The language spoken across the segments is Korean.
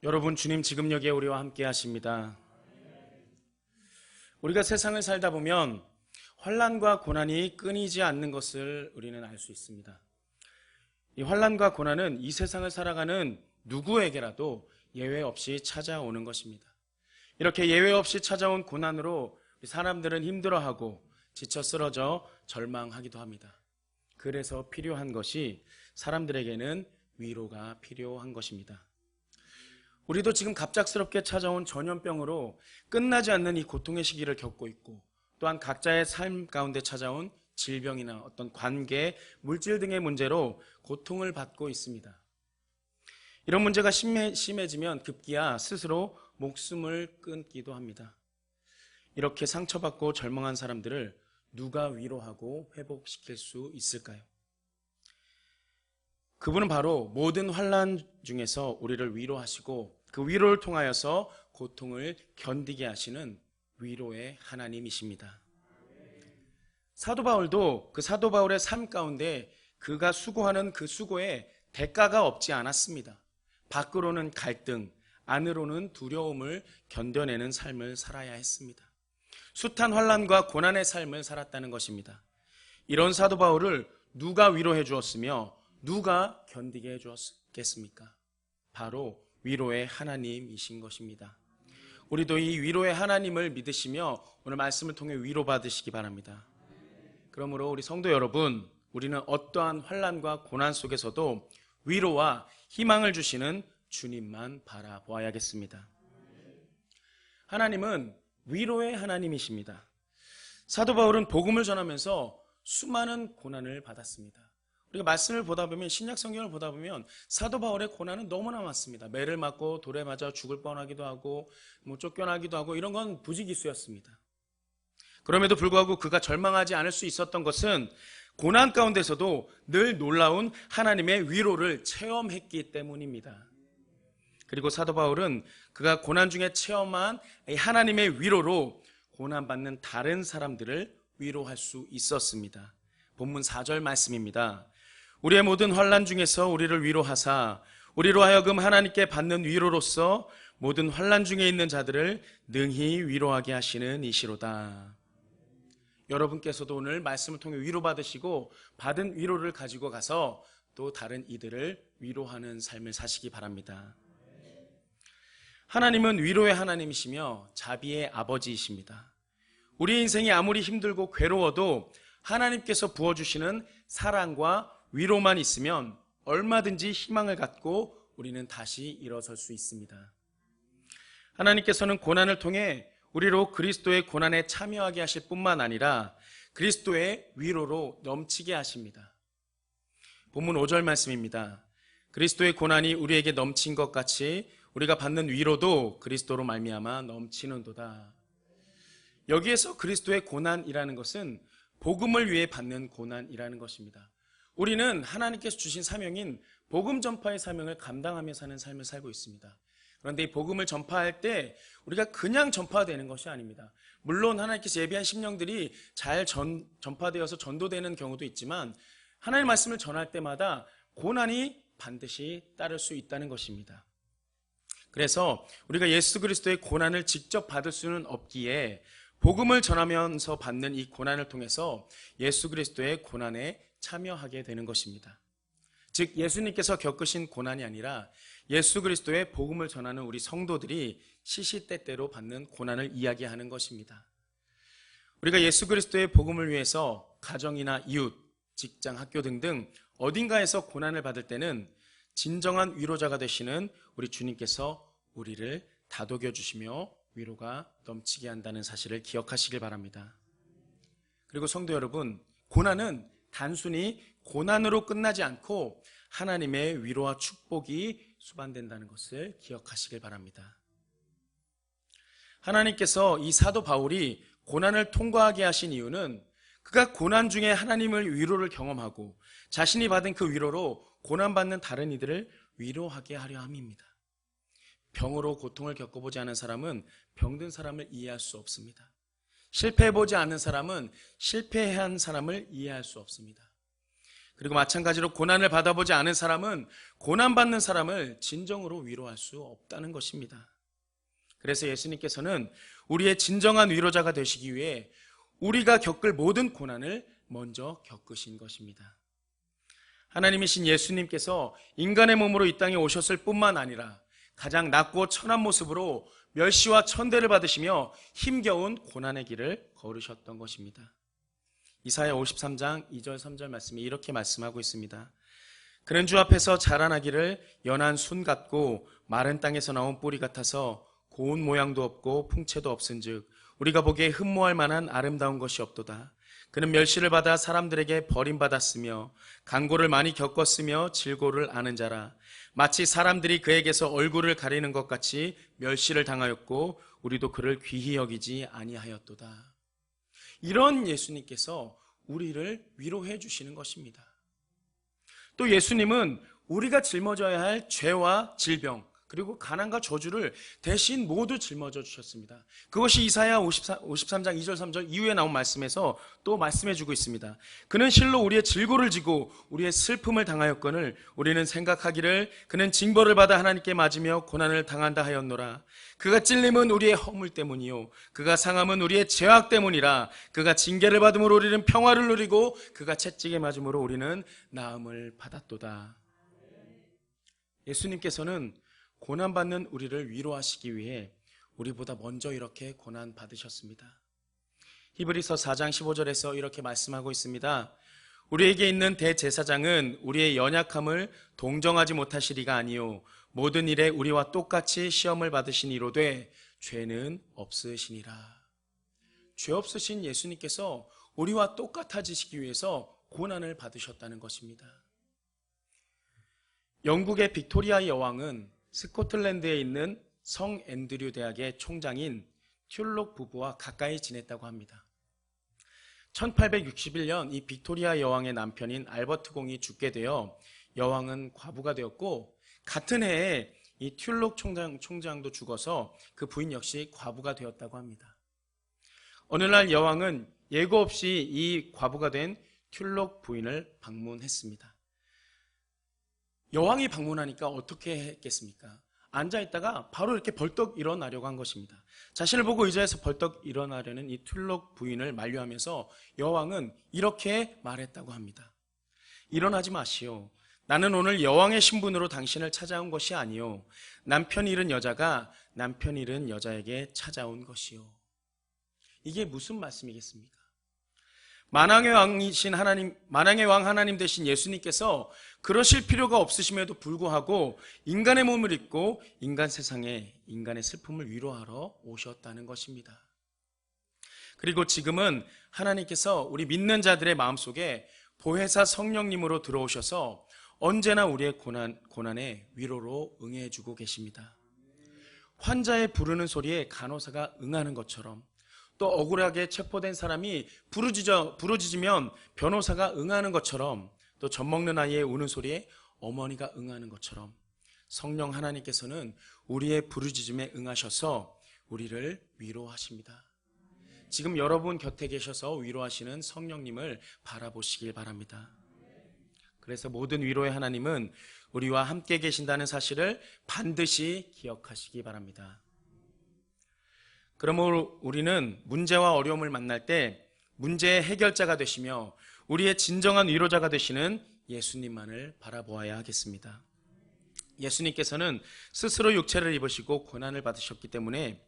여러분, 주님 지금 여기에 우리와 함께 하십니다. 우리가 세상을 살다 보면 환난과 고난이 끊이지 않는 것을 우리는 알 수 있습니다. 이 환난과 고난은 이 세상을 살아가는 누구에게라도 예외 없이 찾아오는 것입니다. 이렇게 예외 없이 찾아온 고난으로 사람들은 힘들어하고 지쳐 쓰러져 절망하기도 합니다. 그래서 필요한 것이 사람들에게는 위로가 필요한 것입니다. 우리도 지금 갑작스럽게 찾아온 전염병으로 끝나지 않는 이 고통의 시기를 겪고 있고, 또한 각자의 삶 가운데 찾아온 질병이나 어떤 관계, 물질 등의 문제로 고통을 받고 있습니다. 이런 문제가 심해지면 급기야 스스로 목숨을 끊기도 합니다. 이렇게 상처받고 절망한 사람들을 누가 위로하고 회복시킬 수 있을까요? 그분은 바로 모든 환난 중에서 우리를 위로하시고 그 위로를 통하여서 고통을 견디게 하시는 위로의 하나님이십니다. 사도 바울도 그 사도 바울의 삶 가운데 그가 수고하는 그 수고에 대가가 없지 않았습니다. 밖으로는 갈등, 안으로는 두려움을 견뎌내는 삶을 살아야 했습니다. 숱한 환난과 고난의 삶을 살았다는 것입니다. 이런 사도 바울을 누가 위로해 주었으며 누가 견디게 해주었겠습니까? 바로 위로의 하나님이신 것입니다. 우리도 이 위로의 하나님을 믿으시며 오늘 말씀을 통해 위로받으시기 바랍니다. 그러므로 우리 성도 여러분, 우리는 어떠한 환난과 고난 속에서도 위로와 희망을 주시는 주님만 바라보아야겠습니다. 하나님은 위로의 하나님이십니다. 사도 바울은 복음을 전하면서 수많은 고난을 받았습니다. 우리가 말씀을 보다 보면, 신약 성경을 보다 보면 사도 바울의 고난은 너무나 많습니다. 매를 맞고 돌에 맞아 죽을 뻔하기도 하고 쫓겨나기도 하고, 이런 건 부지기수였습니다. 그럼에도 불구하고 그가 절망하지 않을 수 있었던 것은 고난 가운데서도 늘 놀라운 하나님의 위로를 체험했기 때문입니다. 그리고 사도 바울은 그가 고난 중에 체험한 하나님의 위로로 고난받는 다른 사람들을 위로할 수 있었습니다. 본문 4절 말씀입니다. 우리의 모든 환난 중에서 우리를 위로하사 우리로 하여금 하나님께 받는 위로로서 모든 환난 중에 있는 자들을 능히 위로하게 하시는 이시로다. 여러분께서도 오늘 말씀을 통해 위로받으시고 받은 위로를 가지고 가서 또 다른 이들을 위로하는 삶을 사시기 바랍니다. 하나님은 위로의 하나님이시며 자비의 아버지이십니다. 우리 인생이 아무리 힘들고 괴로워도 하나님께서 부어주시는 사랑과 위로만 있으면 얼마든지 희망을 갖고 우리는 다시 일어설 수 있습니다. 하나님께서는 고난을 통해 우리로 그리스도의 고난에 참여하게 하실 뿐만 아니라 그리스도의 위로로 넘치게 하십니다. 본문 5절 말씀입니다. 그리스도의 고난이 우리에게 넘친 것 같이 우리가 받는 위로도 그리스도로 말미암아 넘치는도다. 여기에서 그리스도의 고난이라는 것은 복음을 위해 받는 고난이라는 것입니다. 우리는 하나님께서 주신 사명인 복음 전파의 사명을 감당하며 사는 삶을 살고 있습니다. 그런데 이 복음을 전파할 때 우리가 그냥 전파되는 것이 아닙니다. 물론 하나님께서 예비한 심령들이 잘 전파되어서 전도되는 경우도 있지만 하나님의 말씀을 전할 때마다 고난이 반드시 따를 수 있다는 것입니다. 그래서 우리가 예수 그리스도의 고난을 직접 받을 수는 없기에 복음을 전하면서 받는 이 고난을 통해서 예수 그리스도의 고난에 참여하게 되는 것입니다. 즉 예수님께서 겪으신 고난이 아니라 예수 그리스도의 복음을 전하는 우리 성도들이 시시때때로 받는 고난을 이야기하는 것입니다. 우리가 예수 그리스도의 복음을 위해서 가정이나 이웃, 직장, 학교 등등 어딘가에서 고난을 받을 때는 진정한 위로자가 되시는 우리 주님께서 우리를 다독여 주시며 위로가 넘치게 한다는 사실을 기억하시길 바랍니다. 그리고 성도 여러분, 고난은 단순히 고난으로 끝나지 않고 하나님의 위로와 축복이 수반된다는 것을 기억하시길 바랍니다. 하나님께서 이 사도 바울이 고난을 통과하게 하신 이유는 그가 고난 중에 하나님의 위로를 경험하고 자신이 받은 그 위로로 고난받는 다른 이들을 위로하게 하려 함입니다. 병으로 고통을 겪어보지 않은 사람은 병든 사람을 이해할 수 없습니다. 실패해보지 않은 사람은 실패한 사람을 이해할 수 없습니다. 그리고 마찬가지로 고난을 받아보지 않은 사람은 고난받는 사람을 진정으로 위로할 수 없다는 것입니다. 그래서 예수님께서는 우리의 진정한 위로자가 되시기 위해 우리가 겪을 모든 고난을 먼저 겪으신 것입니다. 하나님이신 예수님께서 인간의 몸으로 이 땅에 오셨을 뿐만 아니라 가장 낮고 천한 모습으로 멸시와 천대를 받으시며 힘겨운 고난의 길을 걸으셨던 것입니다. 이사야 53장 2절 3절 말씀이 이렇게 말씀하고 있습니다. 그는 주 앞에서 자라나기를 연한 순 같고 마른 땅에서 나온 뿌리 같아서 고운 모양도 없고 풍채도 없은즉 우리가 보기에 흠모할 만한 아름다운 것이 없도다. 그는 멸시를 받아 사람들에게 버림받았으며 간고를 많이 겪었으며 질고를 아는 자라. 마치 사람들이 그에게서 얼굴을 가리는 것 같이 멸시를 당하였고 우리도 그를 귀히 여기지 아니하였도다. 이런 예수님께서 우리를 위로해 주시는 것입니다. 또 예수님은 우리가 짊어져야 할 죄와 질병 그리고 가난과 저주를 대신 모두 짊어져 주셨습니다. 그것이 이사야 53장 2절 3절 이후에 나온 말씀에서 또 말씀해 주고 있습니다. 그는 실로 우리의 질고를 지고 우리의 슬픔을 당하였거늘 우리는 생각하기를 그는 징벌을 받아 하나님께 맞으며 고난을 당한다 하였노라. 그가 찔림은 우리의 허물 때문이요 그가 상함은 우리의 죄악 때문이라. 그가 징계를 받음으로 우리는 평화를 누리고 그가 채찍에 맞음으로 우리는 나음을 받았도다. 예수님께서는 고난받는 우리를 위로하시기 위해 우리보다 먼저 이렇게 고난받으셨습니다. 히브리서 4장 15절에서 이렇게 말씀하고 있습니다. 우리에게 있는 대제사장은 우리의 연약함을 동정하지 못하시리가 아니요 모든 일에 우리와 똑같이 시험을 받으신 이로되 죄는 없으시니라. 죄 없으신 예수님께서 우리와 똑같아지시기 위해서 고난을 받으셨다는 것입니다. 영국의 빅토리아 여왕은 스코틀랜드에 있는 성 앤드류 대학의 총장인 튤록 부부와 가까이 지냈다고 합니다. 1861년 이 빅토리아 여왕의 남편인 알버트 공이 죽게 되어 여왕은 과부가 되었고 같은 해에 이 튤록 총장도 죽어서 그 부인 역시 과부가 되었다고 합니다. 어느 날 여왕은 예고 없이 이 과부가 된 튤록 부인을 방문했습니다. 여왕이 방문하니까 어떻게 했겠습니까? 앉아있다가 바로 이렇게 벌떡 일어나려고 한 것입니다. 자신을 보고 의자에서 벌떡 일어나려는 이 튤록 부인을 만류하면서 여왕은 이렇게 말했다고 합니다. 일어나지 마시오. 나는 오늘 여왕의 신분으로 당신을 찾아온 것이 아니오. 남편 잃은 여자가 남편 잃은 여자에게 찾아온 것이오. 이게 무슨 말씀이겠습니까? 만왕의 왕 하나님 되신 예수님께서 그러실 필요가 없으심에도 불구하고 인간의 몸을 입고 인간 세상에 인간의 슬픔을 위로하러 오셨다는 것입니다. 그리고 지금은 하나님께서 우리 믿는 자들의 마음속에 보혜사 성령님으로 들어오셔서 언제나 우리의 고난에 위로로 응해주고 계십니다. 환자의 부르는 소리에 간호사가 응하는 것처럼 또 억울하게 체포된 사람이 부르짖으면 변호사가 응하는 것처럼 또 젖먹는 아이의 우는 소리에 어머니가 응하는 것처럼 성령 하나님께서는 우리의 부르짖음에 응하셔서 우리를 위로하십니다. 지금 여러분 곁에 계셔서 위로하시는 성령님을 바라보시길 바랍니다. 그래서 모든 위로의 하나님은 우리와 함께 계신다는 사실을 반드시 기억하시기 바랍니다. 그러므로 우리는 문제와 어려움을 만날 때 문제의 해결자가 되시며 우리의 진정한 위로자가 되시는 예수님만을 바라보아야 하겠습니다. 예수님께서는 스스로 육체를 입으시고 고난을 받으셨기 때문에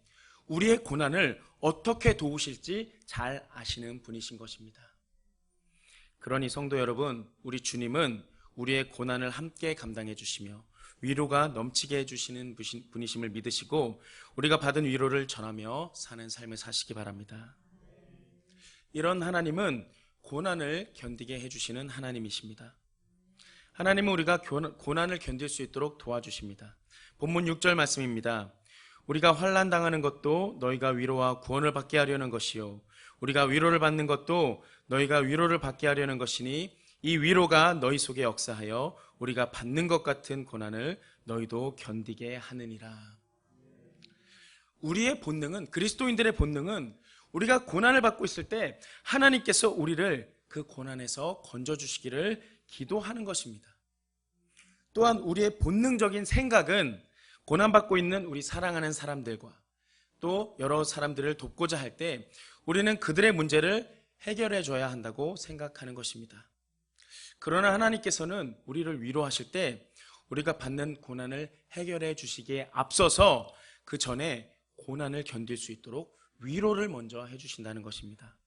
우리의 고난을 어떻게 도우실지 잘 아시는 분이신 것입니다. 그러니 성도 여러분, 우리 주님은 우리의 고난을 함께 감당해 주시며 위로가 넘치게 해주시는 분이심을 믿으시고 우리가 받은 위로를 전하며 사는 삶을 사시기 바랍니다. 이런 하나님은 고난을 견디게 해주시는 하나님이십니다. 하나님은 우리가 고난을 견딜 수 있도록 도와주십니다. 본문 6절 말씀입니다. 우리가 환난 당하는 것도 너희가 위로와 구원을 받게 하려는 것이요 우리가 위로를 받는 것도 너희가 위로를 받게 하려는 것이니 이 위로가 너희 속에 역사하여 우리가 받는 것 같은 고난을 너희도 견디게 하느니라. 우리의 본능은, 그리스도인들의 본능은 우리가 고난을 받고 있을 때 하나님께서 우리를 그 고난에서 건져주시기를 기도하는 것입니다. 또한 우리의 본능적인 생각은 고난받고 있는 우리 사랑하는 사람들과 또 여러 사람들을 돕고자 할 때 우리는 그들의 문제를 해결해 줘야 한다고 생각하는 것입니다. 그러나 하나님께서는 우리를 위로하실 때 우리가 받는 고난을 해결해 주시기에 앞서서 그 전에 고난을 견딜 수 있도록 위로를 먼저 해주신다는 것입니다.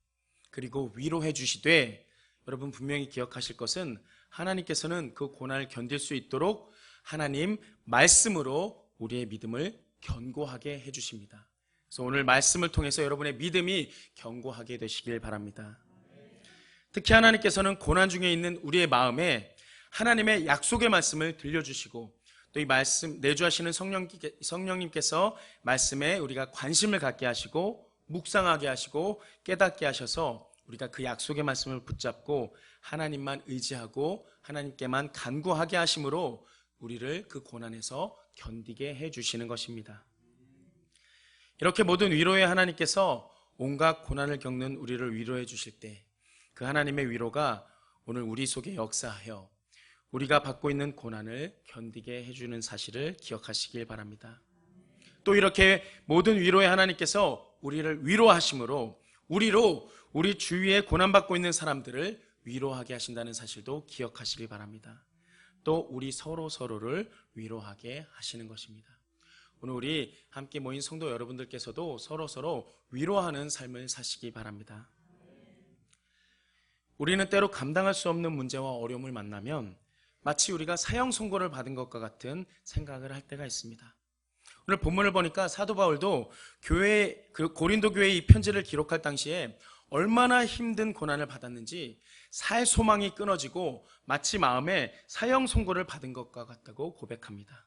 그리고 위로해 주시되 여러분 분명히 기억하실 것은 하나님께서는 그 고난을 견딜 수 있도록 하나님 말씀으로 우리의 믿음을 견고하게 해주십니다. 그래서 오늘 말씀을 통해서 여러분의 믿음이 견고하게 되시길 바랍니다. 특히 하나님께서는 고난 중에 있는 우리의 마음에 하나님의 약속의 말씀을 들려주시고 또 이 말씀 내주하시는 성령님께서 말씀에 우리가 관심을 갖게 하시고 묵상하게 하시고 깨닫게 하셔서 우리가 그 약속의 말씀을 붙잡고 하나님만 의지하고 하나님께만 간구하게 하심으로 우리를 그 고난에서 견디게 해주시는 것입니다. 이렇게 모든 위로의 하나님께서 온갖 고난을 겪는 우리를 위로해 주실 때 그 하나님의 위로가 오늘 우리 속에 역사하여 우리가 받고 있는 고난을 견디게 해주는 사실을 기억하시길 바랍니다. 또 이렇게 모든 위로의 하나님께서 우리를 위로하심으로 우리 주위에 고난받고 있는 사람들을 위로하게 하신다는 사실도 기억하시길 바랍니다. 또 우리 서로를 위로하게 하시는 것입니다. 오늘 우리 함께 모인 성도 여러분들께서도 서로 위로하는 삶을 사시기 바랍니다. 우리는 때로 감당할 수 없는 문제와 어려움을 만나면 마치 우리가 사형 선고를 받은 것과 같은 생각을 할 때가 있습니다. 오늘 본문을 보니까 사도 바울도 고린도 교회의 이 편지를 기록할 당시에 얼마나 힘든 고난을 받았는지 살 소망이 끊어지고 마치 마음에 사형 선고를 받은 것과 같다고 고백합니다.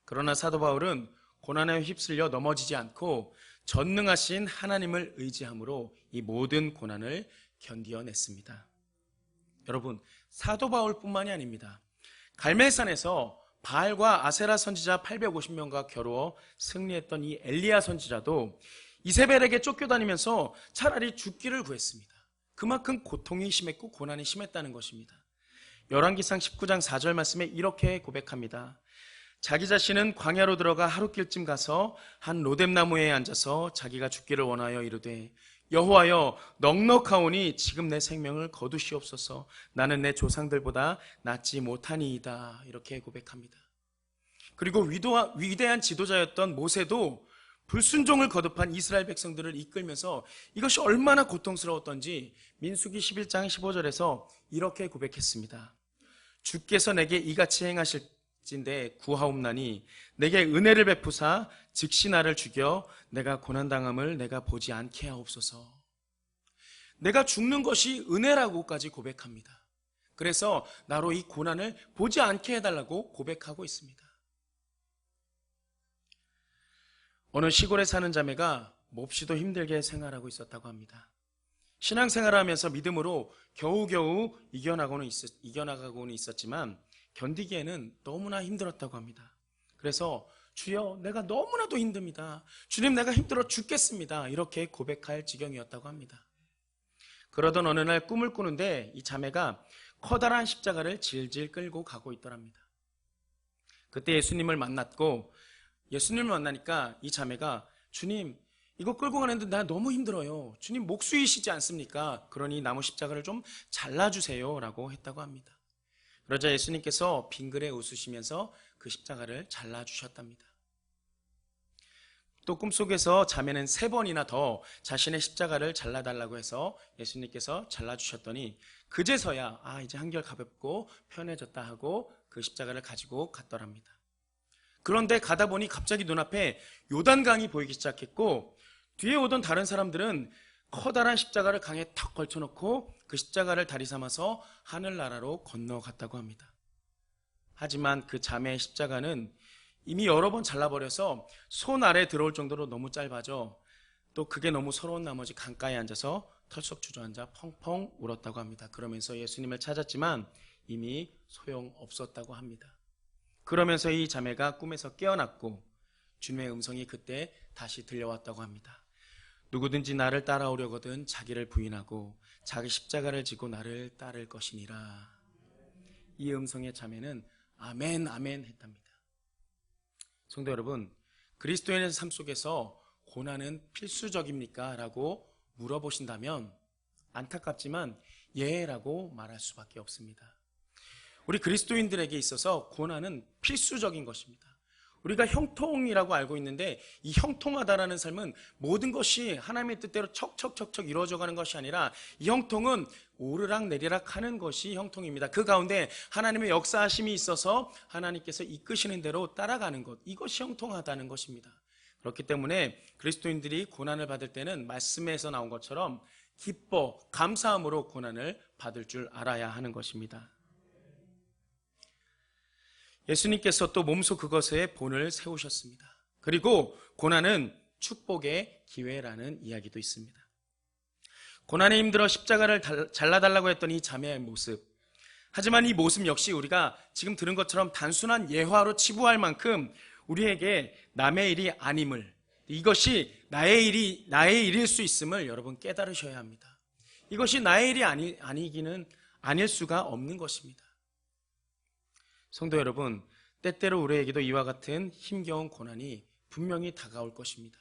그러나 사도 바울은 고난에 휩쓸려 넘어지지 않고 전능하신 하나님을 의지함으로 이 모든 고난을 견디어냈습니다. 여러분, 사도 바울뿐만이 아닙니다. 갈멜산에서 바알과 아세라 선지자 850명과 겨루어 승리했던 이 엘리야 선지자도 이세벨에게 쫓겨다니면서 차라리 죽기를 구했습니다. 그만큼 고통이 심했고 고난이 심했다는 것입니다. 열왕기상 19장 4절 말씀에 이렇게 고백합니다. 자기 자신은 광야로 들어가 하룻길쯤 가서 한 로뎀나무에 앉아서 자기가 죽기를 원하여 이르되 여호와여 넉넉하오니 지금 내 생명을 거두시옵소서. 나는 내 조상들보다 낫지 못하니이다. 이렇게 고백합니다. 그리고 위대한 지도자였던 모세도 불순종을 거듭한 이스라엘 백성들을 이끌면서 이것이 얼마나 고통스러웠던지 민수기 11장 15절에서 이렇게 고백했습니다. 주께서 내게 이같이 행하실진대 구하옵나니 내게 은혜를 베푸사 즉시 나를 죽여 내가 고난당함을 내가 보지 않게 하옵소서. 내가 죽는 것이 은혜라고까지 고백합니다. 그래서 나로 이 고난을 보지 않게 해달라고 고백하고 있습니다. 어느 시골에 사는 자매가 몹시도 힘들게 생활하고 있었다고 합니다. 신앙생활을 하면서 믿음으로 겨우겨우 이겨나가고는 있었지만 견디기에는 너무나 힘들었다고 합니다. 그래서 주여 내가 너무나도 힘듭니다. 주님 내가 힘들어 죽겠습니다. 이렇게 고백할 지경이었다고 합니다. 그러던 어느 날 꿈을 꾸는데 이 자매가 커다란 십자가를 질질 끌고 가고 있더랍니다. 그때 예수님을 만났고 예수님을 만나니까 이 자매가 주님 이거 끌고 가는데 나 너무 힘들어요. 주님 목수이시지 않습니까? 그러니 나무 십자가를 좀 잘라주세요 라고 했다고 합니다. 그러자 예수님께서 빙그레 웃으시면서 그 십자가를 잘라주셨답니다. 또 꿈속에서 자매는 3번이나 더 자신의 십자가를 잘라달라고 해서 예수님께서 잘라주셨더니 그제서야 이제 한결 가볍고 편해졌다 하고 그 십자가를 가지고 갔더랍니다. 그런데 가다 보니 갑자기 눈앞에 요단강이 보이기 시작했고 뒤에 오던 다른 사람들은 커다란 십자가를 강에 턱 걸쳐놓고 그 십자가를 다리 삼아서 하늘나라로 건너갔다고 합니다. 하지만 그 자매의 십자가는 이미 여러 번 잘라버려서 손 아래 들어올 정도로 너무 짧아져 또 그게 너무 서러운 나머지 강가에 앉아서 털썩 주저앉아 펑펑 울었다고 합니다. 그러면서 예수님을 찾았지만 이미 소용없었다고 합니다. 그러면서 이 자매가 꿈에서 깨어났고 주님의 음성이 그때 다시 들려왔다고 합니다. 누구든지 나를 따라오려거든 자기를 부인하고 자기 십자가를 지고 나를 따를 것이니라. 이 음성의 자매는 아멘 아멘 했답니다. 성도 여러분, 그리스도인의 삶 속에서 고난은 필수적입니까? 라고 물어보신다면 안타깝지만 예라고 말할 수밖에 없습니다. 우리 그리스도인들에게 있어서 고난은 필수적인 것입니다. 우리가 형통이라고 알고 있는데 이 형통하다라는 삶은 모든 것이 하나님의 뜻대로 척척척척 이루어져가는 것이 아니라 이 형통은 오르락 내리락 하는 것이 형통입니다. 그 가운데 하나님의 역사하심이 있어서 하나님께서 이끄시는 대로 따라가는 것, 이것이 형통하다는 것입니다. 그렇기 때문에 그리스도인들이 고난을 받을 때는 말씀에서 나온 것처럼 기뻐 감사함으로 고난을 받을 줄 알아야 하는 것입니다. 예수님께서 또 몸소 그것에 본을 세우셨습니다. 그리고 고난은 축복의 기회라는 이야기도 있습니다. 고난에 힘들어 십자가를 잘라달라고 했던 이 자매의 모습, 하지만 이 모습 역시 우리가 지금 들은 것처럼 단순한 예화로 치부할 만큼 우리에게 남의 일이 아님을, 이것이 나의 일일 수 있음을 여러분 깨달으셔야 합니다. 이것이 나의 일이 아닐 수가 없는 것입니다. 성도 여러분, 때때로 우리에게도 이와 같은 힘겨운 고난이 분명히 다가올 것입니다.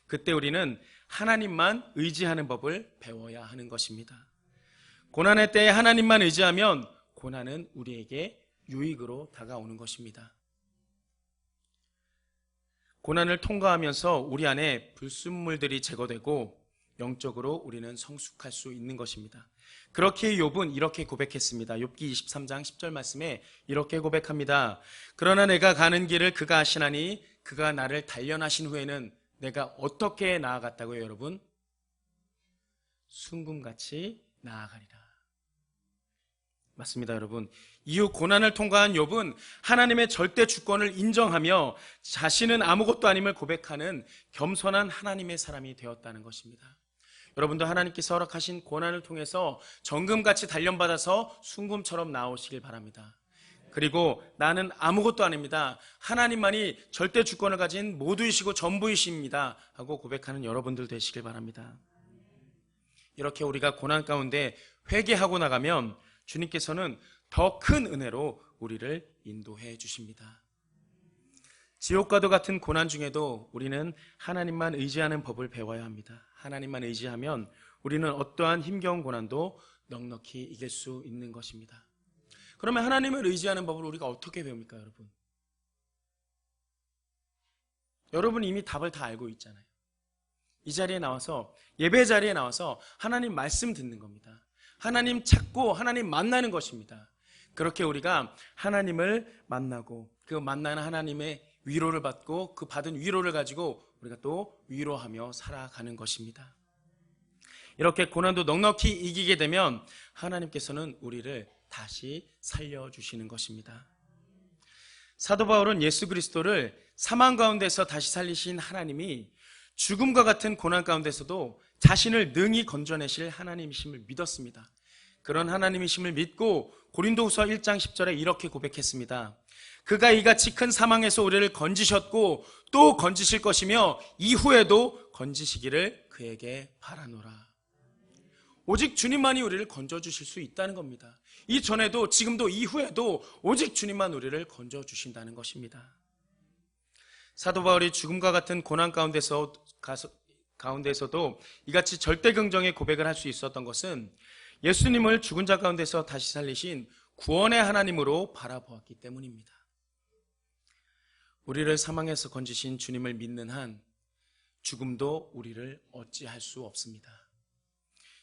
그때 우리는 하나님만 의지하는 법을 배워야 하는 것입니다. 고난의 때에 하나님만 의지하면 고난은 우리에게 유익으로 다가오는 것입니다. 고난을 통과하면서 우리 안에 불순물들이 제거되고 영적으로 우리는 성숙할 수 있는 것입니다. 그렇게 욥은 이렇게 고백했습니다. 욥기 23장 10절 말씀에 이렇게 고백합니다. 그러나 내가 가는 길을 그가 아시나니 그가 나를 단련하신 후에는 내가 어떻게 나아갔다고요, 여러분? 순금같이 나아가리라. 맞습니다, 여러분. 이후 고난을 통과한 욥은 하나님의 절대 주권을 인정하며 자신은 아무것도 아님을 고백하는 겸손한 하나님의 사람이 되었다는 것입니다. 여러분도 하나님께서 허락하신 고난을 통해서 정금같이 단련받아서 순금처럼 나오시길 바랍니다. 그리고 나는 아무것도 아닙니다. 하나님만이 절대 주권을 가진 모두이시고 전부이십니다 하고 고백하는 여러분들 되시길 바랍니다. 이렇게 우리가 고난 가운데 회개하고 나가면 주님께서는 더 큰 은혜로 우리를 인도해 주십니다. 지옥과도 같은 고난 중에도 우리는 하나님만 의지하는 법을 배워야 합니다. 하나님만 의지하면 우리는 어떠한 힘겨운 고난도 넉넉히 이길 수 있는 것입니다. 그러면 하나님을 의지하는 법을 우리가 어떻게 배웁니까, 여러분? 여러분 이미 답을 다 알고 있잖아요. 이 자리에 나와서, 예배 자리에 나와서 하나님 말씀 듣는 겁니다. 하나님 찾고 하나님 만나는 것입니다. 그렇게 우리가 하나님을 만나고 그 만나는 하나님의 위로를 받고 그 받은 위로를 가지고 우리가 또 위로하며 살아가는 것입니다. 이렇게 고난도 넉넉히 이기게 되면 하나님께서는 우리를 다시 살려주시는 것입니다. 사도 바울은 예수 그리스도를 사망 가운데서 다시 살리신 하나님이 죽음과 같은 고난 가운데서도 자신을 능히 건져내실 하나님이심을 믿었습니다. 그런 하나님이심을 믿고 고린도후서 1장 10절에 이렇게 고백했습니다. 그가 이같이 큰 사망에서 우리를 건지셨고 또 건지실 것이며 이후에도 건지시기를 그에게 바라노라. 오직 주님만이 우리를 건져주실 수 있다는 겁니다. 이전에도 지금도 이후에도 오직 주님만 우리를 건져주신다는 것입니다. 사도 바울이 죽음과 같은 고난 가운데서도 이같이 절대 긍정의 고백을 할 수 있었던 것은 예수님을 죽은 자 가운데서 다시 살리신 구원의 하나님으로 바라보았기 때문입니다. 우리를 사망에서 건지신 주님을 믿는 한 죽음도 우리를 어찌할 수 없습니다.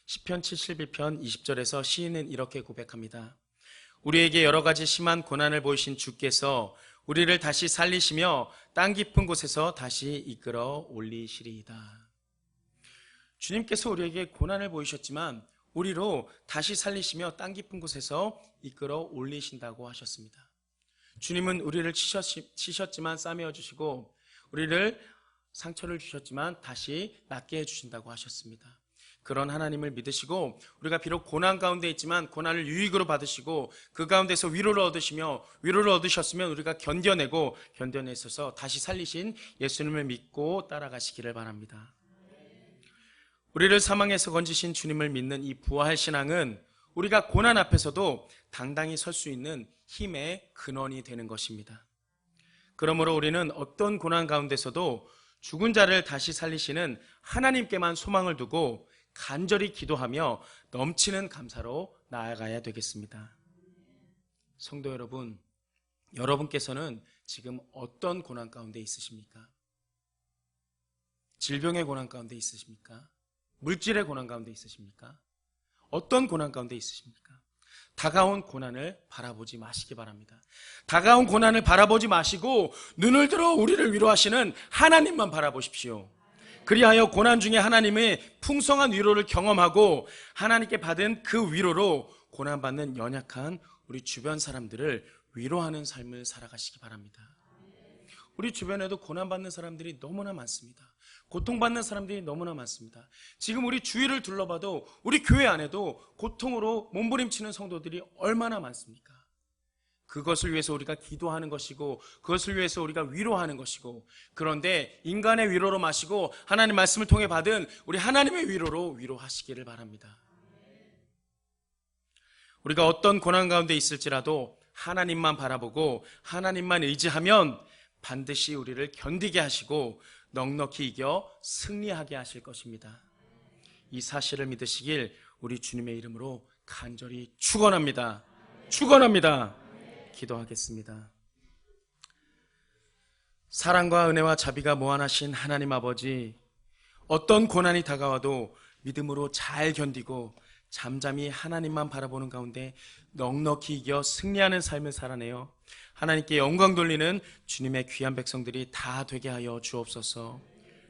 시편 71편 20절에서 시인은 이렇게 고백합니다. 우리에게 여러 가지 심한 고난을 보이신 주께서 우리를 다시 살리시며 땅 깊은 곳에서 다시 이끌어 올리시리이다. 주님께서 우리에게 고난을 보이셨지만 우리로 다시 살리시며 땅 깊은 곳에서 이끌어 올리신다고 하셨습니다. 주님은 우리를 치셨지만 싸매어 주시고 우리를 상처를 주셨지만 다시 낫게 해주신다고 하셨습니다. 그런 하나님을 믿으시고 우리가 비록 고난 가운데 있지만 고난을 유익으로 받으시고 그 가운데서 위로를 얻으시며 위로를 얻으셨으면 우리가 견뎌내셔서 다시 살리신 예수님을 믿고 따라가시기를 바랍니다. 우리를 사망에서 건지신 주님을 믿는 이 부활신앙은 우리가 고난 앞에서도 당당히 설 수 있는 힘의 근원이 되는 것입니다. 그러므로 우리는 어떤 고난 가운데서도 죽은 자를 다시 살리시는 하나님께만 소망을 두고 간절히 기도하며 넘치는 감사로 나아가야 되겠습니다. 성도 여러분, 여러분께서는 지금 어떤 고난 가운데 있으십니까? 질병의 고난 가운데 있으십니까? 물질의 고난 가운데 있으십니까? 어떤 고난 가운데 있으십니까? 다가온 고난을 바라보지 마시기 바랍니다. 다가온 고난을 바라보지 마시고 눈을 들어 우리를 위로하시는 하나님만 바라보십시오. 그리하여 고난 중에 하나님의 풍성한 위로를 경험하고 하나님께 받은 그 위로로 고난받는 연약한 우리 주변 사람들을 위로하는 삶을 살아가시기 바랍니다. 우리 주변에도 고난받는 사람들이 너무나 많습니다. 고통받는 사람들이 너무나 많습니다. 지금 우리 주위를 둘러봐도 우리 교회 안에도 고통으로 몸부림치는 성도들이 얼마나 많습니까? 그것을 위해서 우리가 기도하는 것이고 그것을 위해서 우리가 위로하는 것이고, 그런데 인간의 위로로 마시고 하나님 말씀을 통해 받은 우리 하나님의 위로로 위로하시기를 바랍니다. 우리가 어떤 고난 가운데 있을지라도 하나님만 바라보고 하나님만 의지하면 반드시 우리를 견디게 하시고 넉넉히 이겨 승리하게 하실 것입니다. 이 사실을 믿으시길 우리 주님의 이름으로 간절히 축원합니다. 축원합니다. 기도하겠습니다. 사랑과 은혜와 자비가 무한하신 하나님 아버지, 어떤 고난이 다가와도 믿음으로 잘 견디고 잠잠히 하나님만 바라보는 가운데 넉넉히 이겨 승리하는 삶을 살아내어 하나님께 영광 돌리는 주님의 귀한 백성들이 다 되게 하여 주옵소서.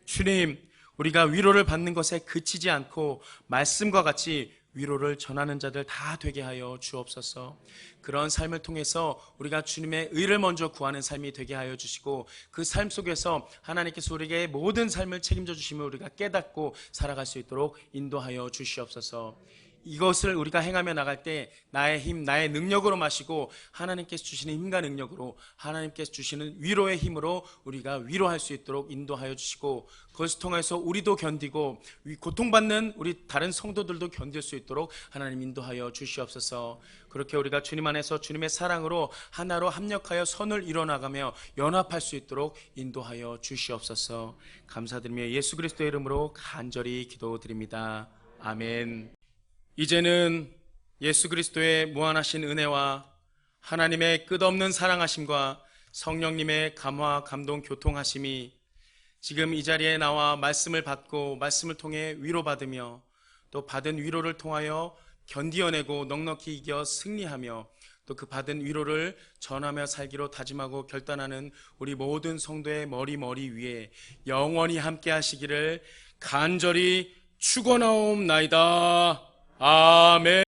주님, 우리가 위로를 받는 것에 그치지 않고 말씀과 같이 위로를 전하는 자들 다 되게 하여 주옵소서. 그런 삶을 통해서 우리가 주님의 의를 먼저 구하는 삶이 되게 하여 주시고, 그 삶 속에서 하나님께서 우리에게 모든 삶을 책임져 주시며 우리가 깨닫고 살아갈 수 있도록 인도하여 주시옵소서. 이것을 우리가 행하며 나갈 때 나의 힘, 나의 능력으로 마시고 하나님께서 주시는 힘과 능력으로, 하나님께서 주시는 위로의 힘으로 우리가 위로할 수 있도록 인도하여 주시고, 그것을 통해서 우리도 견디고 고통받는 우리 다른 성도들도 견딜 수 있도록 하나님 인도하여 주시옵소서. 그렇게 우리가 주님 안에서 주님의 사랑으로 하나로 합력하여 선을 이뤄나가며 연합할 수 있도록 인도하여 주시옵소서. 감사드리며 예수 그리스도의 이름으로 간절히 기도드립니다. 아멘. 이제는 예수 그리스도의 무한하신 은혜와 하나님의 끝없는 사랑하심과 성령님의 감화, 감동, 교통하심이 지금 이 자리에 나와 말씀을 받고 말씀을 통해 위로받으며 또 받은 위로를 통하여 견디어내고 넉넉히 이겨 승리하며 또 그 받은 위로를 전하며 살기로 다짐하고 결단하는 우리 모든 성도의 머리 위에 영원히 함께 하시기를 간절히 축원하옵나이다. 아멘.